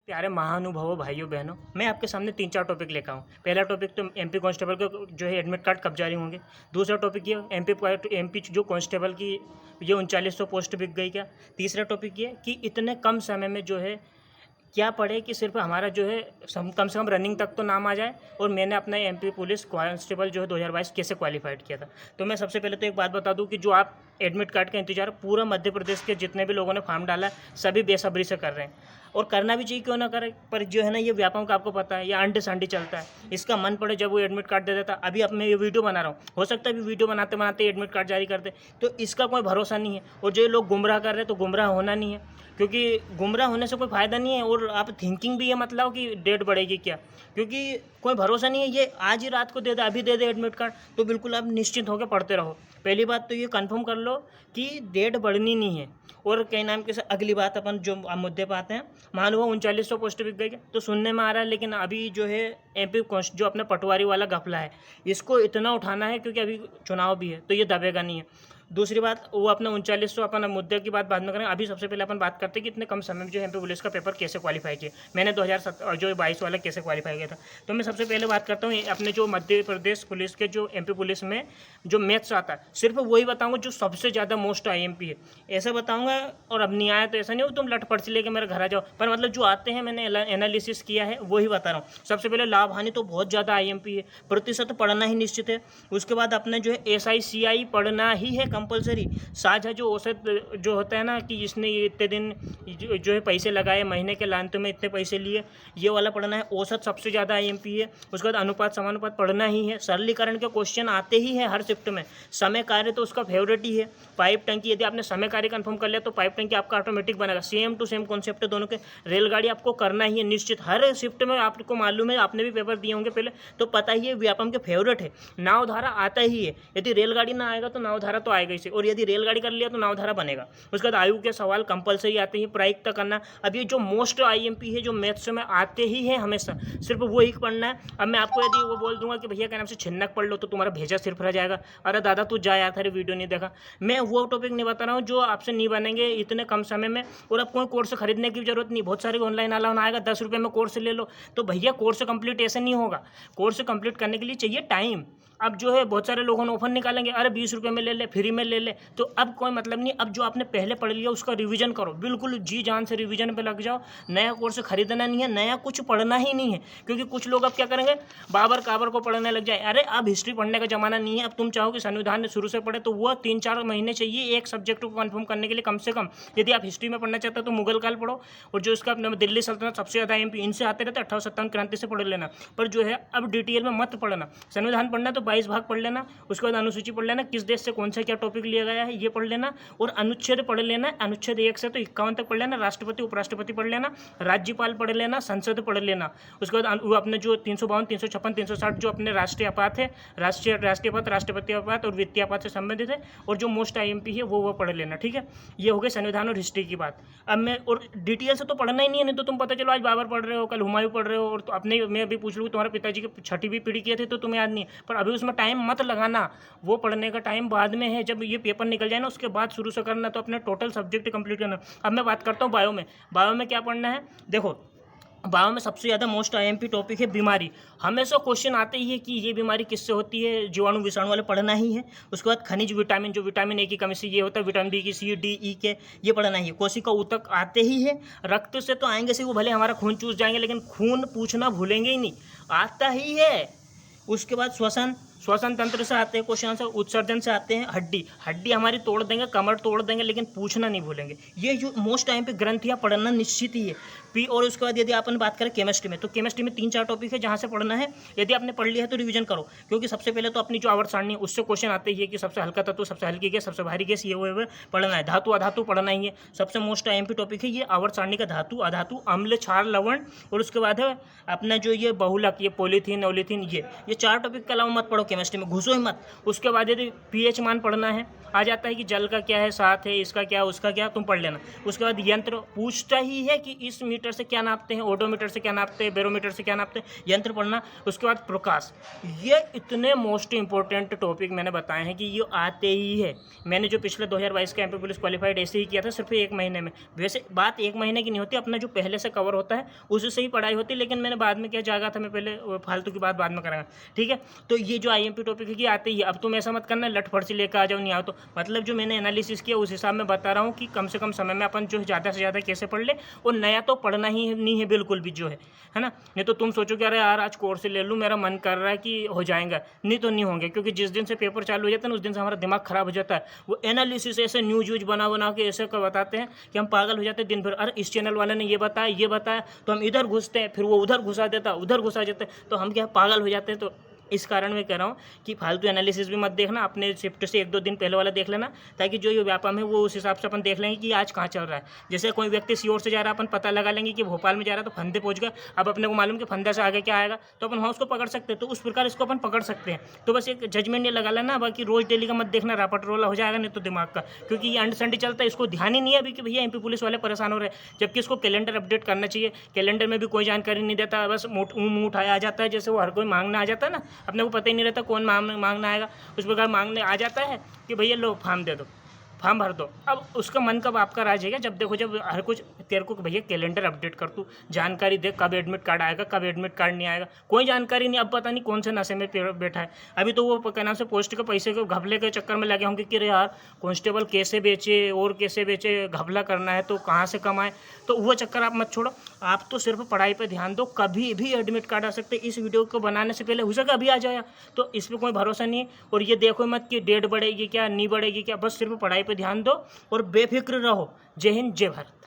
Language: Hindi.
प्यारे महानुभावों भाइयों बहनों, मैं आपके सामने 3-4 टॉपिक लेकर आऊँ। पहला टॉपिक तो एमपी कांस्टेबल के जो है एडमिट कार्ड कब जारी होंगे। दूसरा टॉपिक ये एमपी जो कांस्टेबल की ये 3900 पोस्ट बिक गई क्या। तीसरा टॉपिक ये कि इतने कम समय में जो है क्या पढ़े कि सिर्फ हमारा जो है कम से कम रनिंग तक तो नाम आ जाए, और मैंने अपना एमपी पुलिस कांस्टेबल जो है 2022 कैसे क्वालिफाइड किया था। तो मैं सबसे पहले तो एक बात बता दूं कि जो आप एडमिट कार्ड का इंतजार पूरा मध्य प्रदेश के जितने भी लोगों ने फॉर्म डाला सभी बेसब्री से कर रहे हैं, और करना भी चाहिए, क्यों ना करें। पर जो है ना ये व्यापकों का आपको पता है ये अंडे सांडी चलता है, इसका मन पड़े जब वो एडमिट कार्ड दे देता। अभी अब मैं ये वीडियो बना रहा हूँ, हो सकता है अभी वीडियो बनाते बनाते एडमिट कार्ड जारी कर दे, तो इसका कोई भरोसा नहीं है। और जो लोग गुमराह कर रहे हैं तो गुमराह होना नहीं है, क्योंकि गुमराह होने से कोई फ़ायदा नहीं है। और आप थिंकिंग भी ये मतलब कि डेट बढ़ेगी क्या, क्योंकि कोई भरोसा नहीं है। ये आज ही रात को दे दे, अभी दे दे एडमिट कार्ड, तो बिल्कुल आप निश्चिंत होकर पढ़ते रहो। पहली बात तो ये कंफर्म कर लो कि डेट बढ़नी नहीं है। और कई नाम के अगली बात अपन जो मुद्दे पे आते हैं, मान लो 3900 पोस्ट बिक गई तो सुनने में आ रहा है, लेकिन अभी जो है एमपी जो अपना पटवारी वाला घपला है इसको इतना उठाना है, क्योंकि अभी चुनाव भी है तो ये दबेगा नहीं है। दूसरी बात वो अपना 3900 अपन मुद्दे की बात बाद में करेंगे। अभी सबसे पहले अपन बात करते हैं कि इतने कम समय में जो एमपी पुलिस का पेपर कैसे क्वालिफाई किया। मैंने 2022 वाला कैसे क्वालिफाई किया था, तो मैं सबसे पहले बात करता हूँ अपने जो मध्य प्रदेश पुलिस के जो एमपी पुलिस में जो मैथ्स आता है, सिर्फ वही बताऊँगा जो सबसे ज़्यादा मोस्ट IMP है, ऐसा बताऊँगा। और अब नहीं आया तो ऐसा नहीं हो तुम लट पर्ची लेके मेरे घर आ जाओ, पर मतलब जो आते हैं मैंने एनालिसिस किया है वही बता रहा हूँ। सबसे पहले लाभ हानि तो बहुत ज़्यादा IMP है, प्रतिशत पढ़ना ही निश्चित है। उसके बाद अपने जो है SI CI पढ़ना ही है कंपलसरी। साझा जो औसत जो होता है ना कि इसने इतने दिन जो है पैसे लगाए, महीने के लांत में इतने पैसे लिए, ये वाला पढ़ना है। औसत सबसे ज़्यादा IMP है। उसके बाद अनुपात समानुपात पढ़ना ही है। सरलीकरण के क्वेश्चन आते ही है हर शिफ्ट में। समय कार्य तो उसका फेवरेट ही है। पाइप टंकी, यदि आपने समय कार्य कंफर्म कर लिया तो पाइप टंकी आपका ऑटोमेटिक बनेगा। सेम टू सेम कॉन्सेप्ट है दोनों के। रेलगाड़ी आपको करना ही है निश्चित, हर शिफ्ट में आपको मालूम है, आपने भी पेपर दिए होंगे पहले तो पता ही है, व्यापम के फेवरेट है। नावधारा आता ही है, यदि रेलगाड़ी ना आएगा तो नावधारा तो आएगा ही से, और यदि रेलगाड़ी कर लिया तो नावधारा बनेगा। उसके बाद आयु के सवाल कंपलसरी आते हैं, प्रायिकता करना। अब ये जो मोस्ट IMP है जो मैथ्स में आते ही है हमेशा, सिर्फ वो ही पढ़ना है। अब मैं आपको यदि वो बोल दूंगा कि भैया क्या नाम से छिन्नक पढ़ लो तो तुम्हारा भेजा सिर्फ रह जाएगा, अरे दादा तू जा यार, थारी वीडियो नहीं देखा। मैं वो टॉपिक नहीं बता रहा हूँ जो आपसे नहीं बनेंगे इतने कम समय में। और अब कोई कोर्स खरीदने की जरूरत नहीं, बहुत सारे ऑनलाइन अलाउन आएगा 10 रुपये में कोर्स ले लो, तो भैया कोर्स कंप्लीट ऐसे नहीं होगा। कोर्स कंप्लीट करने के लिए चाहिए टाइम। अब जो है बहुत सारे लोगों ने ऑफर निकालेंगे, अरे 20 रुपये में ले ले, फ्री में ले ले, तो अब कोई मतलब नहीं। अब जो आपने पहले पढ़ लिया उसका रिवीजन करो, बिल्कुल जी जान से रिवीजन पे लग जाओ। नया कोर्स खरीदना नहीं है, नया कुछ पढ़ना ही नहीं है, क्योंकि कुछ लोग अब क्या करेंगे, बाबर काबर को पढ़ने लग जाए। अरे अब हिस्ट्री पढ़ने का जमाना नहीं है। अब तुम चाहो कि संविधान शुरू से पढ़े तो वो 3-4 महीने चाहिए एक सब्जेक्ट को कन्फर्म करने के लिए कम से कम। यदि आप हिस्ट्री में पढ़ना चाहते हो तो मुगल काल पढ़ो, और जो इसका अपना दिल्ली सल्तनत सबसे ज़्यादा IMP इनसे आते रहते, 1857 क्रांति से पढ़ लेना। पर जो है अब डिटेल में मत पढ़ना। संविधान पढ़ना तो 22 भाग पढ़ लेना, उसके बाद अनुसूची पढ़ लेना, किस देश से कौन सा क्या टॉपिक लिया गया है ये पढ़ लेना, और अनुच्छेद पढ़ लेना। अनुच्छेद 1 से तो 51 तक पढ़ लेना। राष्ट्रपति उपराष्ट्रपति पढ़ लेना, राज्यपाल पढ़ लेना, संसद पढ़ लेना। उसके बाद वो अपने जो 352, 356, 360 जो अपने राष्ट्रीय आपात है, राष्ट्रीय आपात, राष्ट्रपति आपात और वित्तीय आपात से संबंधित है, और जो मोस्ट IMP है वो पढ़ लेना। ठीक है, ये हो गई संविधान और हिस्ट्री की बात। अब मैं और डिटेल से तो पढ़ना ही नहीं है, नहीं तो तुम पता चलो आज बाबर पढ़ रहे हो, कल हुमायूं पढ़ रहे हो, और तो अपने मैं अभी पूछ लूँ तुम्हारे पिताजी की 6वीं पीढ़ी किए थे तो तुम्हें याद नहीं है। पर अभी उसमें टाइम मत लगाना, वो पढ़ने का टाइम बाद में है, जब ये पेपर निकल जाए ना उसके बाद शुरू से करना, तो अपने टोटल सब्जेक्ट कंप्लीट करना। अब मैं बात करता हूँ बायो में। बायो में क्या पढ़ना है, देखो बायो में सबसे ज़्यादा मोस्ट IMP टॉपिक है बीमारी। हमेशा क्वेश्चन आते ही है कि ये बीमारी किससे होती है, जीवाणु विषाणु वाले पढ़ना ही है। उसके बाद खनिज विटामिन, जो विटामिन A की कमी से ये होता है, विटामिन B की, C D E के, ये पढ़ना ही है। कोशिका ऊतक आते ही है। रक्त से तो आएंगे से वो भले हमारा खून चूस जाएंगे, लेकिन खून पूछना भूलेंगे ही नहीं, आता ही है। उसके बाद श्वसन तंत्र से आते हैं क्वेश्चन आंसर। उत्सर्जन से आते हैं हड्डी हमारी तोड़ देंगे, कमर तोड़ देंगे, लेकिन पूछना नहीं भूलेंगे। ये जो मोस्ट IMP ग्रंथियाँ पढ़ना निश्चित ही है। और उसके बाद यदि अपन बात करें केमिस्ट्री में, तो केमिस्ट्री में 3-4 टॉपिक है जहाँ से पढ़ना है। यदि आपने पढ़ लिया है तो रिवीजन करो, क्योंकि सबसे पहले तो अपनी जो आवर्त सारणी है उससे क्वेश्चन आते ही है कि सबसे हल्का तत्व, सबसे हल्की गैस, सबसे भारी गैस, ये वो पढ़ना है। धातु अधातु पढ़ना ही है, सबसे मोस्ट IMP टॉपिक है ये आवर्त सारणी का। धातु अधातु, अम्ल, क्षार, लवण, और उसके बाद है अपना जो ये बहुलक, ये पॉलीथीन, ओलीथीन, ये 4 टॉपिक के अलावा मत पढ़ो केमिस्ट्री में, घुसो ही मत। उसके बाद यदि pH मान पढ़ना है, आ जाता है कि जल का क्या है, साथ है, इसका क्या, उसका क्या, तुम पढ़ लेना। उसके बाद यंत्र पूछता ही है कि इस मीटर से क्या नापते हैं, ओडोमीटर से क्या नापते हैं, बैरोमीटर से क्या नापते हैं, यंत्र पढ़ना। उसके बाद प्रकाश। ये इतने मोस्ट इंपॉर्टेंट टॉपिक मैंने बताए हैं कि ये आते ही है। मैंने जो पिछले 2022 का एमपी पुलिस क्वालिफाइड ऐसे ही किया था, सिर्फ 1 महीने में। वैसे बात 1 महीने की नहीं होती, अपना जो पहले से कवर होता है उसी से ही पढ़ाई होती है, लेकिन मैंने बाद में क्या जागा था, मैं पहले फालतू की बात बाद में करांगा, ठीक है। तो ये जो आईएमपी टॉपिक है कि आते ही। अब तुम ऐसा मत करना लटफट से लेकर आ जाओ, नहीं आओ तो। मतलब जो मैंने एनालिसिस किया उस हिसाब में बता रहा हूँ कि कम से कम समय में अपन जो ज़्यादा से ज़्यादा कैसे पढ़ ले। और नया तो पढ़ना ही नहीं है बिल्कुल भी जो है ना। नहीं तो तुम सोचो कि अरे यार आज कोर्स ले लूँ, मेरा मन कर रहा है कि हो जाएगा, नहीं तो नहीं होंगे। क्योंकि जिस दिन से पेपर चालू हो जाता है ना, उस दिन से हमारा दिमाग खराब हो जाता है। वो एनालिसिस ऐसे न्यूज व्यूज बना के ऐसे का बताते हैं कि हम पागल हो जाते हैं दिन भर। अरे इस चैनल वाले ने ये बताया तो हम इधर घुसते हैं, फिर वो उधर घुसा देता, उधर घुसा जाते हैं, तो हम क्या पागल हो जाते हैं। तो इस कारण मैं कह रहा हूँ कि फालतू एनालिसिस भी मत देखना, अपने शिफ्ट से 1-2 दिन पहले वाला देख लेना, ताकि जो ये व्यापार है वो उस हिसाब से अपन देख लेंगे कि आज कहाँ चल रहा है। जैसे कोई व्यक्ति सीओर से जा रहा है, अपन पता लगा लेंगे कि भोपाल में जा रहा है तो फंदे पहुँच गया। अब अपने को मालूम कि फंदे से आगे क्या आएगा, तो अपन वहाँ उसको पकड़ सकते हैं। तो उस प्रकार इसको अपन पकड़ सकते हैं। तो बस एक जजमेंट नहीं लगा लेना, बाकी रोज डेली का मत देखना, रापट रोला हो जाएगा नहीं तो दिमाग का। क्योंकि ये अंड संडे चलता है, इसको ध्यान ही नहीं है अभी कि भैया एमपी पुलिस वाले परेशान हो रहे हैं, जबकि इसको कैलेंडर अपडेट करना चाहिए। कैलेंडर में भी कोई जानकारी नहीं देता, बस मुँह उठाया आ जाता है, जैसे वो हर कोई मांगने आ जाता है ना, अपने को पता ही नहीं रहता कौन मांगना आएगा। उस प्रकार मांगने आ जाता है कि भैया लो फॉर्म दे दो, फॉर्म भर दो। अब उसका मन कब आपका राजेगा, जब देखो जब हर कुछ तेरे को भैया कैलेंडर अपडेट कर तू, जानकारी दे कब एडमिट कार्ड आएगा, कब एडमिट कार्ड नहीं आएगा, कोई जानकारी नहीं। अब पता नहीं कौन से नशे में बैठा है। अभी तो वो क्या नाम से पोस्ट के पैसे के घपले के चक्कर में लगे होंगे कि अरे यार कांस्टेबल कैसे बेचे और कैसे बेचे, घपला करना है तो कहाँ से कमाए। तो वो चक्कर आप मत छोड़ो, आप तो सिर्फ पढ़ाई पे ध्यान दो। कभी भी एडमिट कार्ड आ सकते, इस वीडियो को बनाने से पहले हो सके अभी आ जाए, तो इस पर कोई भरोसा नहीं है। और ये देखो मत कि डेट बढ़ेगी क्या नहीं बढ़ेगी क्या, बस सिर्फ पढ़ाई पे ध्यान दो और बेफिक्र रहो। जय हिंद, जय भारत।